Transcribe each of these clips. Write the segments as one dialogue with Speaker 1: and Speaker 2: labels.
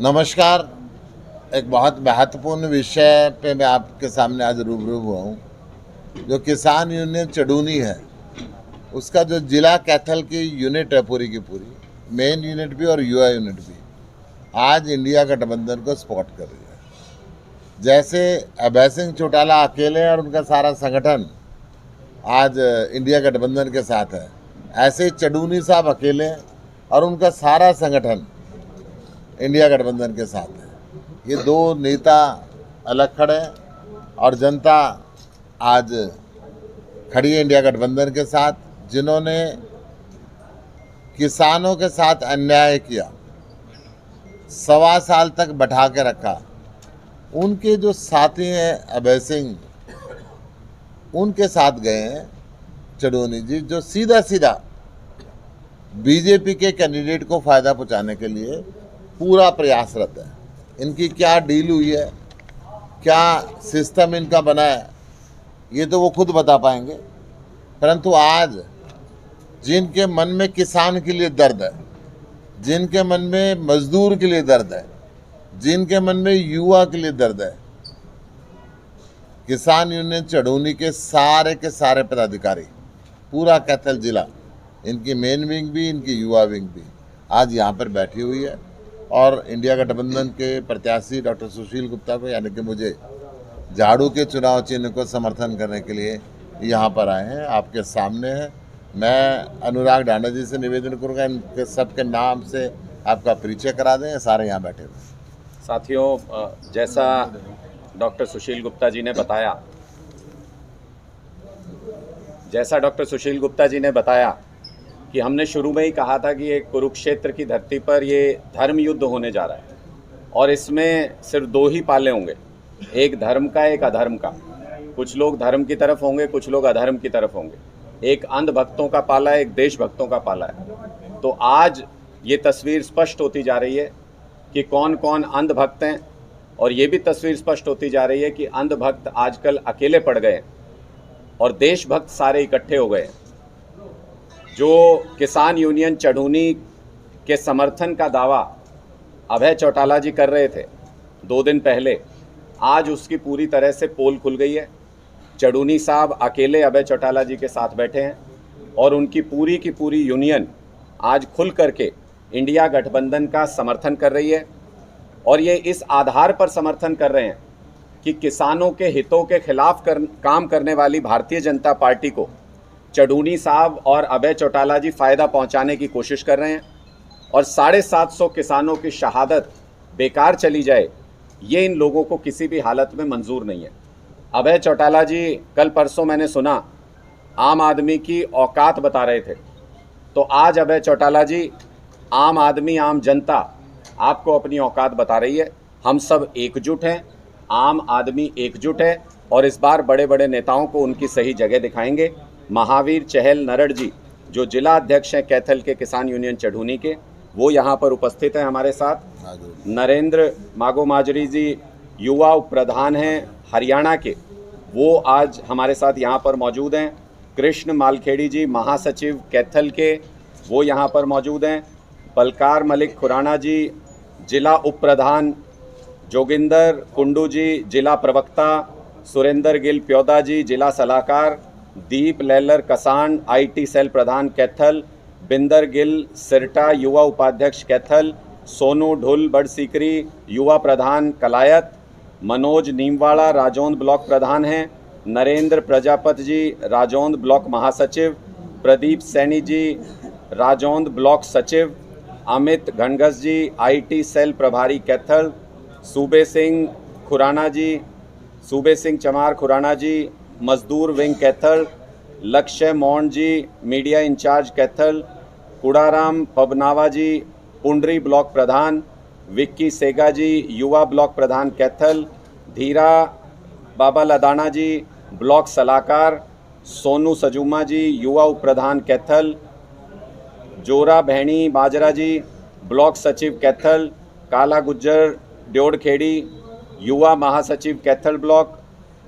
Speaker 1: नमस्कार। एक बहुत महत्वपूर्ण विषय पे मैं आपके सामने आज रूबरू हुआ हूँ। जो किसान यूनियन चडूनी है, उसका जो जिला कैथल की यूनिट है पूरी की पूरी, मेन यूनिट भी और युवा यूनिट भी, आज इंडिया गठबंधन को सपोर्ट कर रही है। जैसे अभय सिंह चौटाला अकेले और उनका सारा संगठन आज इंडिया गठबंधन के साथ है, ऐसे ही चडूनी साहब अकेले और उनका सारा संगठन इंडिया गठबंधन के साथ है। ये दो नेता अलग खड़े और जनता आज खड़ी है इंडिया गठबंधन के साथ, जिन्होंने किसानों के साथ अन्याय किया, 1.25 साल तक बैठा के रखा। उनके जो साथी हैं अभय सिंह, उनके साथ गए हैं चडूनी जी, जो सीधा सीधा बीजेपी के कैंडिडेट को फ़ायदा पहुंचाने के लिए पूरा प्रयासरत है। इनकी क्या डील हुई है, क्या सिस्टम इनका बना है, ये तो वो खुद बता पाएंगे। परंतु आज जिनके मन में किसान के लिए दर्द है, जिनके मन में मजदूर के लिए दर्द है, जिनके मन में युवा के लिए दर्द है, किसान यूनियन चडूनी के सारे पदाधिकारी, पूरा कैथल जिला, इनकी मेन विंग भी, इनकी युवा विंग भी आज यहाँ पर बैठी हुई है और इंडिया गठबंधन के प्रत्याशी डॉक्टर सुशील गुप्ता को, यानी कि मुझे, झाड़ू के चुनाव चिन्ह को समर्थन करने के लिए यहाँ पर आए हैं। आपके सामने है। मैं अनुराग ढांडा जी से निवेदन करूँगा, इनके सबके नाम से आपका परिचय करा दें। सारे यहाँ बैठे हुए
Speaker 2: साथियों, जैसा डॉक्टर सुशील गुप्ता जी ने बताया कि हमने शुरू में ही कहा था कि एक कुरुक्षेत्र की धरती पर ये धर्म युद्ध होने जा रहा है और इसमें सिर्फ 2 ही पाले होंगे, एक धर्म का, एक अधर्म का। कुछ लोग धर्म की तरफ होंगे, कुछ लोग अधर्म की तरफ होंगे। एक अंधभक्तों का पाला है, एक देशभक्तों का पाला है। तो आज ये तस्वीर स्पष्ट होती जा रही है कि कौन कौन अंधभक्त हैं, और ये भी तस्वीर स्पष्ट होती जा रही है कि अंधभक्त आजकल अकेले पड़ गए और देशभक्त सारे इकट्ठे हो गए। जो किसान यूनियन चडूनी के समर्थन का दावा अभय चौटाला जी कर रहे थे 2 दिन पहले, आज उसकी पूरी तरह से पोल खुल गई है। चडूनी साहब अकेले अभय चौटाला जी के साथ बैठे हैं और उनकी पूरी की पूरी यूनियन आज खुल करके इंडिया गठबंधन का समर्थन कर रही है। और ये इस आधार पर समर्थन कर रहे हैं कि किसानों के हितों के खिलाफ काम करने वाली भारतीय जनता पार्टी को चडूनी साहब और अभय चौटाला जी फ़ायदा पहुंचाने की कोशिश कर रहे हैं और 750 किसानों की शहादत बेकार चली जाए, ये इन लोगों को किसी भी हालत में मंजूर नहीं है। अभय चौटाला जी कल परसों मैंने सुना आम आदमी की औकात बता रहे थे, तो आज अभय चौटाला जी, आम आदमी, आम जनता आपको अपनी औकात बता रही है। हम सब एकजुट हैं, आम आदमी एकजुट है और इस बार बड़े बड़े नेताओं को उनकी सही जगह दिखाएंगे। महावीर चहल नरड़ जी, जो जिला अध्यक्ष हैं कैथल के किसान यूनियन चडूनी के, वो यहाँ पर उपस्थित हैं हमारे साथ। नरेंद्र मागो माजरी जी युवा उप प्रधान हैं हरियाणा के, वो आज हमारे साथ यहाँ पर मौजूद हैं। कृष्ण मालखेड़ी जी महासचिव कैथल के, वो यहाँ पर मौजूद हैं। बलकार मलिक खुराना जी जिला उप प्रधान, जोगिंदर कुंडू जी जिला प्रवक्ता, सुरेंद्र गिल प्योदा जी जिला सलाहकार, दीप लैलर कसान IT सेल प्रधान कैथल, बिंदर गिल सिरटा युवा उपाध्यक्ष कैथल, सोनू ढुल बड़सीकरी युवा प्रधान कलायत, मनोज नीमवाड़ा राजौंद ब्लॉक प्रधान हैं, नरेंद्र प्रजापत जी राजौंद ब्लॉक महासचिव, प्रदीप सैनी जी राजौंद ब्लॉक सचिव, अमित घनघस जी IT सेल प्रभारी कैथल, सूबे सिंह चमार खुराना जी मजदूर विंग कैथल, लक्ष्य मोहन जी मीडिया इंचार्ज कैथल, कुड़ाराम पबनावा जी पुंडरी ब्लॉक प्रधान, विक्की सेगा जी युवा ब्लॉक प्रधान कैथल, धीरा बाबा लदाना जी ब्लॉक सलाहकार, सोनू सजूमा जी युवा उप प्रधान कैथल, जोरा भैणी बाजरा जी ब्लॉक सचिव कैथल, काला गुज्जर ड्योड़खेड़ी युवा महासचिव कैथल ब्लॉक,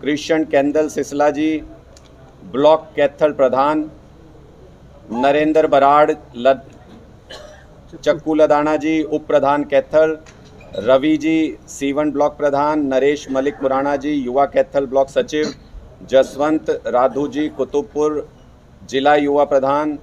Speaker 2: कृष्ण कैंदल सिसला जी ब्लॉक कैथल प्रधान, नरेंद्र बराड़ चक्कू लदाना जी उप प्रधान कैथल, रवि जी C1 ब्लॉक प्रधान, नरेश मलिक मुराना जी युवा कैथल ब्लॉक सचिव, जसवंत राधू जी कुतुबपुर जिला युवा प्रधान,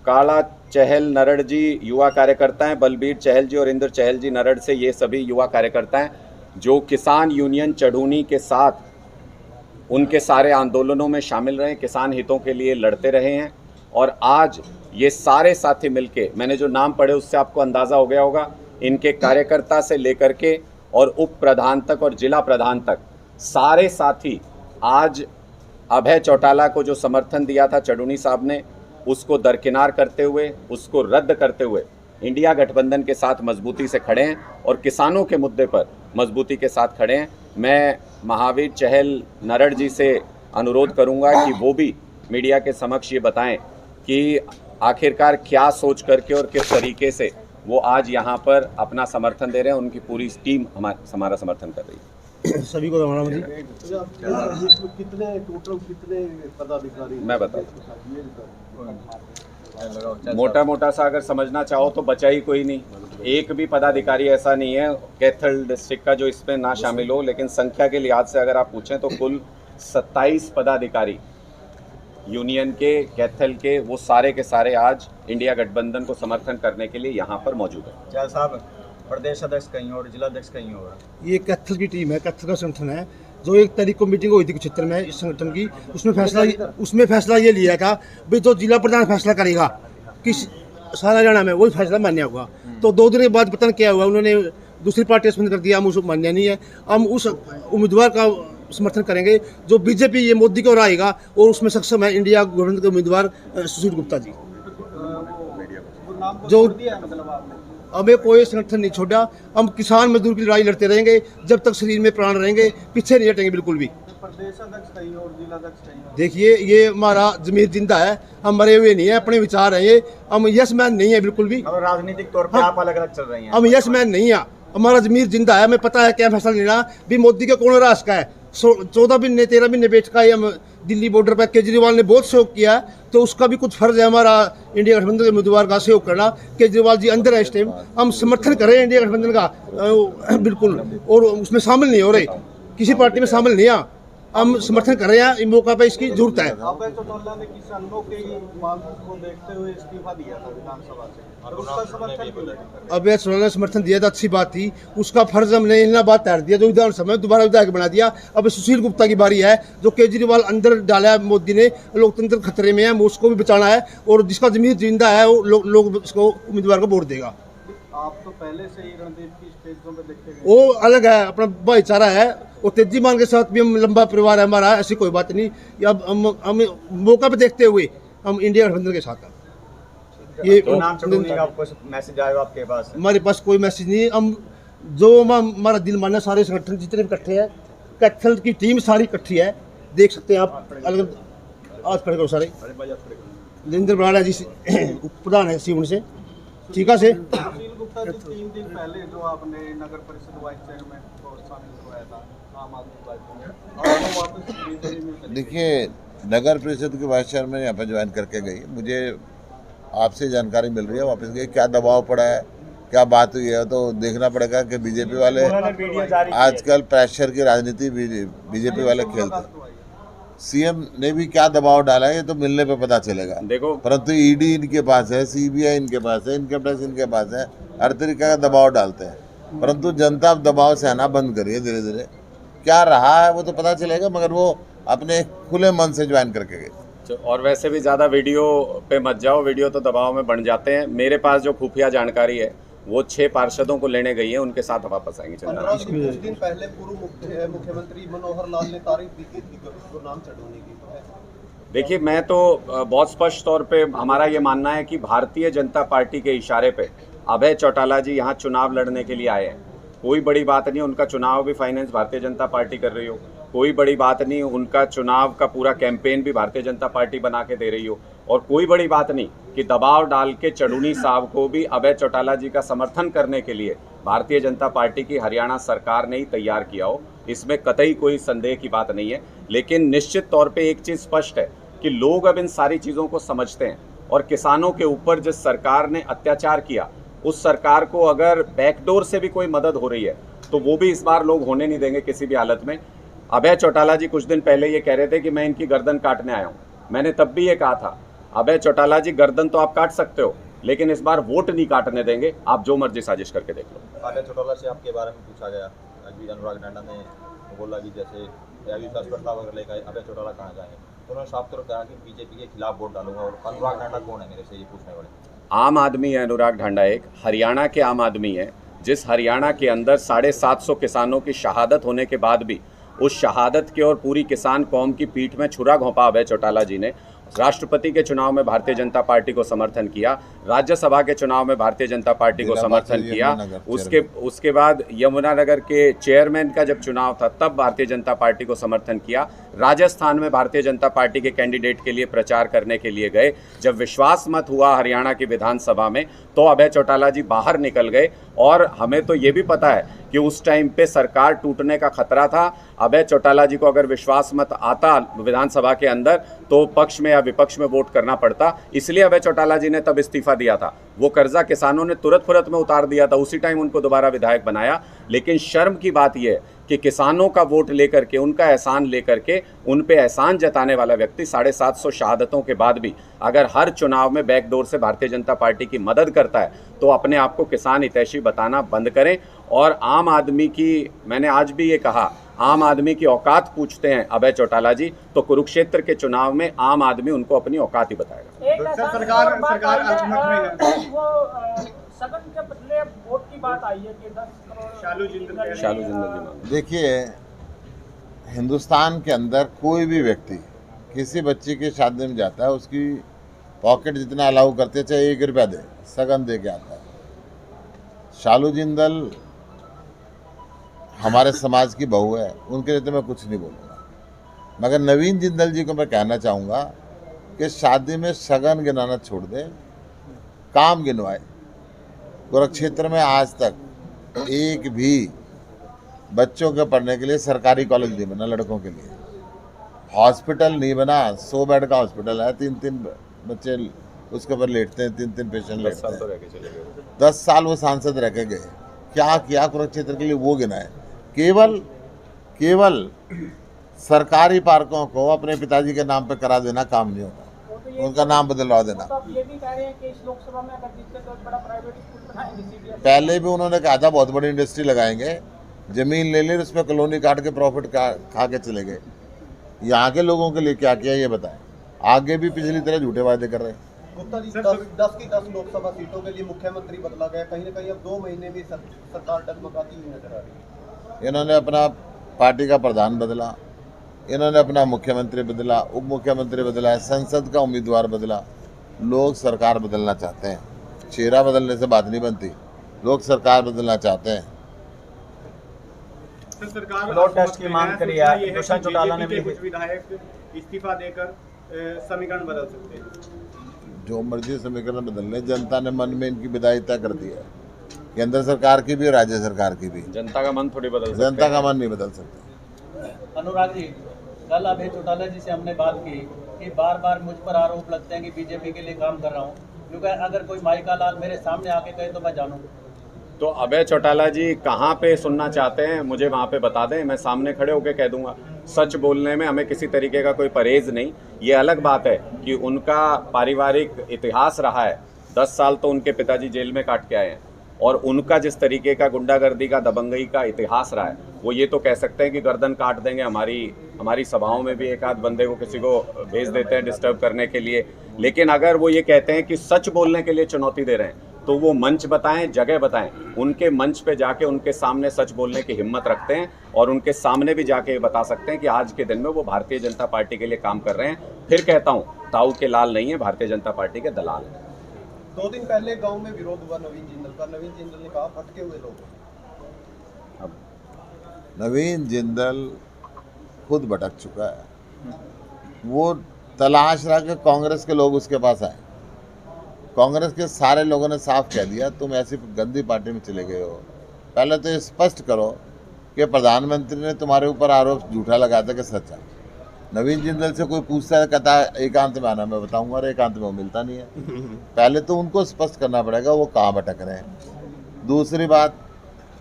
Speaker 2: काला चहल नरड़ जी युवा कार्यकर्ता हैं, बलबीर चहल जी और इंद्र चहल जी नरड़ से, ये सभी युवा कार्यकर्ता हैं जो किसान यूनियन चढ़ूनी के साथ उनके सारे आंदोलनों में शामिल रहे, किसान हितों के लिए लड़ते रहे हैं। और आज ये सारे साथी मिलके, मैंने जो नाम पढ़े उससे आपको अंदाज़ा हो गया होगा, इनके कार्यकर्ता से लेकर के और उप प्रधान तक और जिला प्रधान तक सारे साथी आज अभय चौटाला को जो समर्थन दिया था चढ़ूनी साहब ने, उसको दरकिनार करते हुए, उसको रद्द करते हुए इंडिया गठबंधन के साथ मजबूती से खड़े हैं और किसानों के मुद्दे पर मजबूती के साथ खड़े हैं। मैं महावीर चहल नरड़ जी से अनुरोध करूंगा कि वो भी मीडिया के समक्ष ये बताएं कि आखिरकार क्या सोच करके और किस तरीके से वो आज यहाँ पर अपना समर्थन दे रहे हैं। उनकी पूरी टीम हमारा समर्थन कर रही है।
Speaker 3: सभी को राम जी।
Speaker 4: कितने पदाधिकारी
Speaker 2: मैं बताऊँ, मोटा मोटा सा अगर समझना चाहो तो बचा ही कोई नहीं, एक भी पदाधिकारी ऐसा नहीं है कैथल डिस्ट्रिक्ट का जो इसमें ना शामिल हो। लेकिन संख्या के लिहाज से अगर आप पूछें तो कुल 27 पदाधिकारी यूनियन के, कैथल के, वो सारे के सारे आज इंडिया गठबंधन को समर्थन करने के लिए यहाँ पर मौजूद है।
Speaker 4: क्या साहब, प्रदेश अध्यक्ष कहीं और, जिला अध्यक्ष कहीं और?
Speaker 3: ये कैथल की टीम है, कैथल का संगठन है। जो 1 तारीख को मीटिंग हुई थी क्षेत्र में इस संगठन की, उसमें फैसला ये लिया था भाई जो जिला प्रधान फैसला करेगा किस सारा हरियाणा में, वही फैसला मान्य होगा। तो 2 दिन के बाद पता क्या हुआ, उन्होंने दूसरी पार्टी स्पंद कर दिया, हम उसको मान्य नहीं है। हम उस उम्मीदवार का समर्थन करेंगे जो बीजेपी ये मोदी को आएगा और उसमें सक्षम है इंडिया गठबंधन के उम्मीदवार सुशील गुप्ता जी। जो हमें कोई संगठन नहीं छोड़ा, हम किसान मजदूर की लड़ाई लड़ते रहेंगे जब तक शरीर में प्राण रहेंगे, पीछे नहीं हटेंगे बिल्कुल भी।
Speaker 4: प्रदेश अध्यक्ष कहीं और, जिला अध्यक्ष कहीं और?
Speaker 3: देखिए ये हमारा जमीर जिंदा है, हम मरे हुए नहीं है, अपने विचार है ये, हम यस मैन नहीं है बिल्कुल भी।
Speaker 4: और राजनीतिक तौर पर आप अलग अलग चल रही हैं,
Speaker 3: हम यस मैन नहीं है, हमारा जमीर जिंदा है, हमें पता है क्या फैसला लेना भी। मोदी के कौन रास का है, 14 महीने 13 महीने बैठ का हम दिल्ली बॉर्डर पर केजरीवाल ने बहुत सहयोग किया, तो उसका भी कुछ फर्ज है हमारा इंडिया गठबंधन के उम्मीदवार का सहयोग करना। केजरीवाल जी अंदर है इस टाइम, हम समर्थन करें इंडिया गठबंधन का बिल्कुल, और उसमें शामिल नहीं हो रहे, किसी पार्टी में शामिल नहीं है, हम समर्थन कर रहे हैं। इस मौका पर इसकी जरूरत है।
Speaker 4: अभय चौटाला ने किसानों की मांग को देखते हुए इस्तीफा दिया था विधानसभा से, और उसका समर्थन क्यों नहीं?
Speaker 3: अभय चौटाला ने समर्थन दिया था, अच्छी बात थी, उसका फर्ज हमने इतना बात तैयार दिया जो विधानसभा में दोबारा विधायक बना दिया। अब सुशील गुप्ता की बारी है, जो केजरीवाल अंदर डाला है मोदी ने, लोकतंत्र खतरे में है, उसको भी बचाना है, और जिसका जमीर जिंदा है वो लोग उसको उम्मीदवार को वोट देगा।
Speaker 4: आप तो पहले से ही रणदीप की स्टेजों पे देखे गए,
Speaker 3: वो अलग है, अपना भाईचारा है, और तेजीमान के साथ भी हम लंबा परिवार है हमारा, ऐसी कोई बात नहीं। अब हम मौका पे देखते हुए हम इंडिया गठबंधन के साथ हैं। ये
Speaker 4: तो नाम चढ़ूनी का आपको मैसेज आएगा आपके पास?
Speaker 3: हमारे पास कोई मैसेज नहीं, हम जो हमारा दिल मानना, सारे संगठन जितने भी इकट्ठे हैं, कैथल की टीम सारी इकट्ठी है, देख सकते हैं आप। अलग आज खड़े करो सारे, जिंदर बराड़ा जी प्रधान है C1 से, ठीक है से।
Speaker 4: सुशील गुप्ता जी 3 दिन पहले जो आपने नगर परिषद वाइस चेयरमैन को शामिल करवाया था आम आदमी पार्टी में, और वो वापस बीजेपी में चले गए।
Speaker 1: देखिए, नगर परिषद के वाइस चेयरमैन यहाँ पर ज्वाइन करके गई, मुझे आपसे जानकारी मिल रही है वापस गई, क्या दबाव पड़ा है, क्या बात हुई है, तो देखना पड़ेगा कि बीजेपी वाले आजकल प्रेशर की राजनीति बीजेपी वाले खेलते हैं। सीएम ने भी क्या दबाव डाला है ये तो मिलने पे पता चलेगा।
Speaker 2: देखो,
Speaker 1: परंतु ईडी इनके पास है, सीबीआई इनके पास है, इनकम टैक्स इनके पास है, हर तरीके का दबाव डालते हैं, परंतु जनता अब दबाव सहना बंद करिए धीरे धीरे। क्या रहा है वो तो पता चलेगा, मगर वो अपने खुले मन से ज्वाइन करके गए।
Speaker 2: और वैसे भी ज़्यादा वीडियो पे मत जाओ, वीडियो तो दबाव में बन जाते हैं। मेरे पास जो खुफिया जानकारी है वो 6 पार्षदों को लेने गई है, उनके साथ वापस आएंगे। चंद्रा,
Speaker 4: 15 दिन पहले पूर्व मुख्यमंत्री मनोहर लाल ने तारीफ दी थी गुरनाम चढ़ूनी की।
Speaker 2: देखिए, मैं तो बहुत स्पष्ट तौर पे हमारा ये मानना है कि भारतीय जनता पार्टी के इशारे पे अभय चौटाला जी यहाँ चुनाव लड़ने के लिए आए हैं। कोई बड़ी बात नहीं, उनका चुनाव भी फाइनेंस भारतीय जनता पार्टी कर रही हो, कोई बड़ी बात नहीं उनका चुनाव का पूरा कैंपेन भी भारतीय जनता पार्टी बना के दे रही हो, और कोई बड़ी बात नहीं कि दबाव डाल के चढ़ूनी साहब को भी अभय चौटाला जी का समर्थन करने के लिए भारतीय जनता पार्टी की हरियाणा सरकार ने ही तैयार किया हो, इसमें कतई कोई संदेह की बात नहीं है। लेकिन निश्चित तौर पे एक चीज़ स्पष्ट है कि लोग अब इन सारी चीज़ों को समझते हैं, और किसानों के ऊपर जिस सरकार ने अत्याचार किया उस सरकार को अगर बैकडोर से भी कोई मदद हो रही है तो वो भी इस बार लोग होने नहीं देंगे किसी भी हालत में। अभय चौटाला जी कुछ दिन पहले ये कह रहे थे कि मैं इनकी गर्दन काटने आया हूँ। मैंने तब भी ये कहा था, अभय चौटाला जी गर्दन तो आप काट सकते हो, लेकिन इस बार वोट नहीं काटने देंगे, आप जो मर्जी साजिश करके देख लो।
Speaker 5: अभय चौटाला से आपके बारे में पूछा गया, अभी अनुराग ठांडा ने बोला कि जैसे अविश्वास प्रस्ताव अगर लेकर अभय चौटाला कहाँ जाएंगे, उन्होंने साफ तौर पर कहा कि बीजेपी के खिलाफ वोट डालूंगा। और अनुराग ठांडा कौन है मेरे से ये पूछने वाले?
Speaker 2: आम आदमी है अनुराग ठांडा, एक हरियाणा के आम आदमी है, जिस हरियाणा के अंदर 750 किसानों की शहादत होने के बाद भी उस शहादत के और पूरी किसान कौम की पीठ में छुरा घोंपा अभय चौटाला जी ने। राष्ट्रपति के चुनाव में भारतीय जनता पार्टी को समर्थन किया, राज्यसभा के चुनाव में भारतीय जनता पार्टी को समर्थन किया, उसके बाद यमुनानगर के चेयरमैन का जब चुनाव था तब भारतीय जनता पार्टी को समर्थन किया। राजस्थान में भारतीय जनता पार्टी के कैंडिडेट के लिए प्रचार करने के लिए गए। जब विश्वास मत हुआ हरियाणा की विधानसभा में तो अभय चौटाला जी बाहर निकल गए। और हमें तो ये भी पता है कि उस टाइम पे सरकार टूटने का खतरा था। अभय चौटाला जी को अगर विश्वास मत आता विधानसभा के अंदर तो पक्ष में या विपक्ष में वोट करना पड़ता, इसलिए अभय चौटाला जी ने तब इस्तीफा दिया था। वो कर्जा किसानों ने तुरंत फुरत में उतार दिया था, उसी टाइम उनको दोबारा विधायक बनाया। लेकिन शर्म की बात यह है कि किसानों का वोट लेकर के, उनका एहसान लेकर के, उन पे एहसान जताने वाला व्यक्ति 750 शहादतों के बाद भी अगर हर चुनाव में बैकडोर से भारतीय जनता पार्टी की मदद करता है तो अपने आप को किसान हितैषी बताना बंद करें। और आम आदमी की, मैंने आज भी ये कहा, आम आदमी की औकात पूछते हैं अभय चौटाला जी तो कुरुक्षेत्र के चुनाव में आम आदमी उनको अपनी औकात ही बताएगा।
Speaker 6: एक सरकार अजमत में है वो सदन के बदले वोट की बात आई है कि 10 करोड़
Speaker 2: शालू जिंदगी।
Speaker 1: देखिए, हिंदुस्तान के अंदर कोई भी व्यक्ति किसी बच्ची की शादी में जाता है, उसकी पॉकेट जितना अलाउ करते चाहे 1 रुपया दे, सगन दे के आता है। शालू जिंदल हमारे समाज की बहू है, उनके लिए तो मैं कुछ नहीं बोलूँगा, मगर नवीन जिंदल जी को मैं कहना चाहूँगा कि शादी में सगन गिनाना छोड़ दे, काम गिनवाए। कुरुक्षेत्र में आज तक एक भी बच्चों के पढ़ने के लिए सरकारी कॉलेज नहीं बना, लड़कों के लिए हॉस्पिटल नहीं बना। 100 बेड का हॉस्पिटल है, 3-3 बच्चे उसके ऊपर लेटते हैं, 3-3 पेशेंट लेटते हैं। 10 साल वो सांसद रह के गए, क्या किया कुरुक्षेत्र के लिए वो गिनाए। केवल सरकारी पार्कों को अपने पिताजी के नाम पे करा देना काम नहीं होता, उनका नाम बदलवा देना।
Speaker 6: तो ये भी कह रहे हैं कि इस लोकसभा में अगर जीतते तो बड़ा प्राइवेट स्कूल बनाएंगे CBSE।
Speaker 1: पहले भी उन्होंने कहा था बहुत बड़ी इंडस्ट्री लगाएंगे, जमीन ले ली, उस पर कॉलोनी काट के प्रॉफिट खा के चले गए। यहाँ के लोगों के लिए क्या किया ये बताएं। आगे भी पिछली तरह झूठे वायदे कर रहे हैं।
Speaker 4: गुप्ता जी, 10 की 10 लोकसभा सीटों के लिए मुख्यमंत्री बदला गया, कहीं ना कहीं अब 2 महीने में सरकार डगमगाती हुई नजर आ रही है।
Speaker 1: इन्होंने अपना पार्टी का प्रधान बदला, इन्होंने अपना मुख्यमंत्री बदला, उप मुख्यमंत्री बदला, संसद का उम्मीदवार बदला। लोग सरकार बदलना चाहते हैं, चेहरा बदलने से बात नहीं बनती, लोग सरकार बदलना चाहते हैं।
Speaker 7: सरकार
Speaker 5: ब्लड टेस्ट की मांग करी है,
Speaker 7: दुष्यंत चौटाला ने भी कुछ विधायक इस्तीफा देकर समीकरण बदल सकते हैं।
Speaker 1: जो मर्जी समीकरण बदलने, जनता ने मन में इनकी विदाई तय कर दी है, केंद्र सरकार की भी और राज्य सरकार की भी।
Speaker 2: जनता का मन थोड़ी बदल सकते हैं।
Speaker 1: जनता का मन नहीं बदल सकते।
Speaker 8: अनुराग जी, कल अभय चौटाला जी से हमने बात की कि बार बार मुझ पर आरोप लगते हैं कि बीजेपी के लिए काम कर रहा हूँ, क्योंकि अगर कोई माइका लाल मेरे सामने आके कहे तो मैं जानूँ।
Speaker 2: तो अभय चौटाला जी कहाँ पे सुनना चाहते हैं मुझे वहाँ पे बता दें, मैं सामने खड़े होकर कह दूंगा। सच बोलने में हमें किसी तरीके का कोई परहेज नहीं। ये अलग बात है कि उनका पारिवारिक इतिहास रहा है, 10 साल तो उनके पिताजी जेल में काट के आए हैं, और उनका जिस तरीके का गुंडागर्दी का, दबंगई का इतिहास रहा है, वो ये तो कह सकते हैं कि गर्दन काट देंगे। हमारी सभाओं में भी एक आध बंदे को किसी को भेज देते हैं डिस्टर्ब करने के लिए। लेकिन अगर वो ये कहते हैं कि सच बोलने के लिए चुनौती दे रहे हैं तो वो मंच बताएं, जगह बताएं। उनके मंच पे जाके उनके सामने सच बोलने की हिम्मत रखते हैं और उनके सामने भी जाके ये बता सकते हैं कि आज के दिन में वो भारतीय जनता पार्टी के लिए काम कर रहे हैं। फिर कहता हूँ, ताऊ के लाल नहीं है, भारतीय जनता पार्टी के दलाल हैं।
Speaker 4: 2 दिन पहले गांव में विरोध हुआ नवीन जिंदल का, नवीन जिंदल ने कहा भटके हुए लोग।
Speaker 1: अब नवीन जिंदल खुद भटक चुका है, वो तलाश रहा कि कांग्रेस के लोग उसके पास आए। कांग्रेस के सारे लोगों ने साफ कह दिया तुम ऐसी गंदी पार्टी में चले गए हो। पहले तो ये स्पष्ट करो कि प्रधानमंत्री ने तुम्हारे ऊपर आरोप झूठा लगाया था कि सच है। नवीन जिंदल से कोई पूछता है, कहता है एकांत में आना, मैं बताऊंगा, और एकांत में वो मिलता नहीं है। पहले तो उनको स्पष्ट करना पड़ेगा वो कहाँ भटक रहे हैं। दूसरी बात,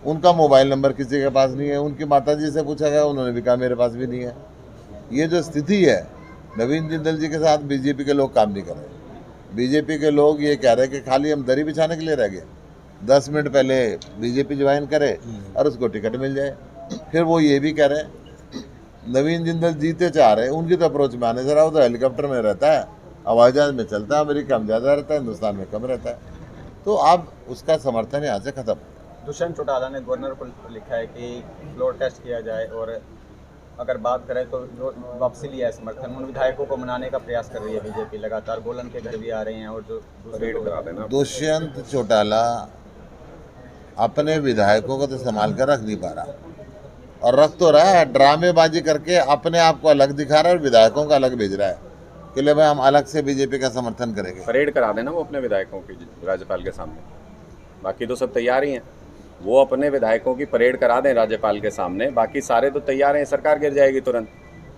Speaker 1: उनका मोबाइल नंबर किसी के पास नहीं है। उनकी माताजी से पूछा गया, उन्होंने भी कहा मेरे पास भी नहीं है। ये जो स्थिति है, नवीन जिंदल जी के साथ बीजेपी के लोग काम नहीं कर रहे। बीजेपी के लोग ये कह रहे हैं कि खाली हम दरी बिछाने के लिए रह गए, 10 मिनट पहले बीजेपी ज्वाइन करे और उसको टिकट मिल जाए। फिर वो ये भी कह रहे हैं नवीन जिंदल जीते चाह रहे हैं, उनकी तो अप्रोच में आने जरा, वो तो हेलीकॉप्टर में रहता है, हवाई जहाज में चलता है, अमेरिका में ज़्यादा रहता है, हिंदुस्तान में कम रहता है। तो अब उसका समर्थन यहाँ से खत्म।
Speaker 5: दुष्यंत चौटाला ने गवर्नर को लिखा है कि फ्लोर टेस्ट किया जाए, और अगर बात करें तो वापसी लिया है समर्थन। उन विधायकों को मनाने का प्रयास कर रही है बीजेपी लगातार, गोलन के घर भी आ रहे हैं और जो
Speaker 2: रेड करा देना।
Speaker 1: दुष्यंत चौटाला अपने विधायकों को तो संभाल कर रख नहीं पा रहा, और रख तो रहा है, ड्रामेबाजी करके अपने आप को अलग दिखा रहा है और विधायकों का अलग भेज रहा है कि ले भाई हम अलग से बीजेपी का समर्थन करेंगे।
Speaker 2: परेड करा देना वो अपने विधायकों की राज्यपाल के सामने, बाकी तो सब तैयार ही हैं। वो अपने विधायकों की परेड करा दें राज्यपाल के सामने, बाकी सारे तो तैयार हैं, सरकार गिर जाएगी तुरंत।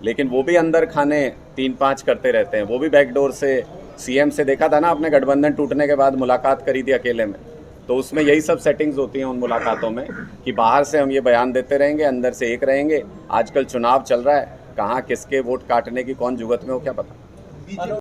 Speaker 2: लेकिन वो भी अंदर खाने 3-5 करते रहते हैं। वो भी बैकडोर से सीएम से देखा था ना, अपने गठबंधन टूटने के बाद मुलाकात करी थी अकेले में, तो उसमें यही सब सेटिंग्स होती हैं उन मुलाकातों में कि बाहर से हम ये बयान देते रहेंगे, अंदर से एक रहेंगे। आजकल चुनाव चल रहा है, कहाँ किसके वोट काटने की कौन जुगत में हो क्या पता।